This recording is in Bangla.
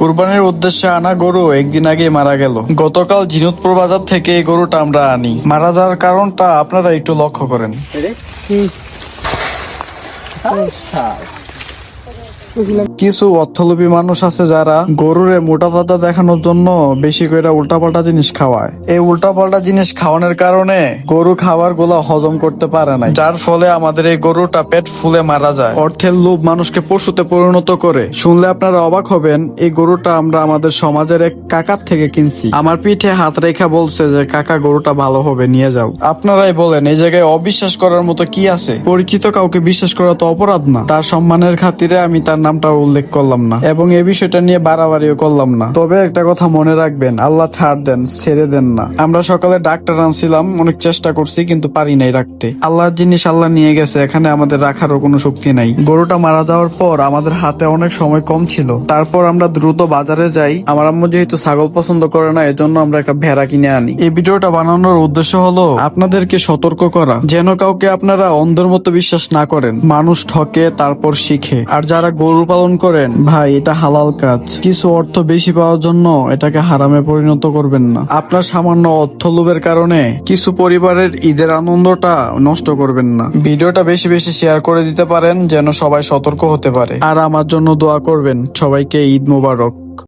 কুরবানির উদ্দেশ্যে আনা গরু একদিন আগে মারা গেল। গতকাল ঝিনুতপুর বাজার থেকে এই গরুটা আমরা আনি। মারা যাওয়ার কারণটা আপনারা একটু লক্ষ্য করেন। কিছু অর্থলোভী মানুষ আছে যারা গরুরে মোটা তাজা দেখানোর জন্য বেশি করে উল্টাপাল্টা জিনিস খাওয়ায়। এই উল্টাপাল্টা জিনিস খাওয়ানোর কারণে গরু খাবার গুলা হজম করতে পারে না, যার ফলে আমাদের এই গরুটা পেট ফুলে মারা যায়। অর্থের লোভ মানুষকে পশুতে পরিণত করে। শুনলে আপনারা অবাক হবেন, এই গরুটা আমরা আমাদের সমাজের এক কাকার থেকে কিনছি। আমার পিঠে হাত রেখা বলছে যে কাকা গরুটা ভালো হবে, নিয়ে যাও। আপনারাই বলেন এই জায়গায় অবিশ্বাস করার মতো কি আছে? পরিচিত কাউকে বিশ্বাস করা তো অপরাধ না। তার সম্মানের খাতিরে আমি তার নামটা উল্লেখ করলাম না এবং এই বিষয়টা নিয়ে বাড়াবাড়িও করলাম না। তবে একটা কথা মনে রাখবেন, আল্লাহ ছাড় দেন, ছেড়ে দেন না। আমরা সকালে ডাক্তার আনছিলাম, অনেক চেষ্টা করছি কিন্তু পারি নাই রাখতে। আল্লাহর জিনিস আল্লাহ নিয়ে গেছে, এখানে আমাদের রাখারও কোনো শক্তি নাই। গরুটা মারা যাওয়ার পর আমাদের হাতে অনেক সময় কম ছিল, তারপর আমরা দ্রুত বাজারে যাই। আমার আম্মু যেহেতু ছাগল পছন্দ করে না, এজন্য আমরা একটা ভেড়া কিনে আনি। এই ভিডিওটা বানানোর উদ্দেশ্য হলো আপনাদেরকে সতর্ক করা, যেন কাউকে আপনারা অন্ধের মতো বিশ্বাস না করেন। মানুষ ঠকে তারপর শিখে। আর যারা গরু পালন করেন, ভাই এটা হালাল কাজ। কিছু অর্থ বেশি পাওয়ার জন্য এটাকে হারামে পরিণত করবেন না। আপনার সামান্য অর্থ লোভের কারণে কিছু পরিবারের ঈদের আনন্দটা নষ্ট করবেন না। ভিডিওটা বেশি বেশি শেয়ার করে দিতে পারেন যেন সবাই সতর্ক হতে পারে। আর আমার জন্য দোয়া করবেন। সবাইকে ঈদ মোবারক।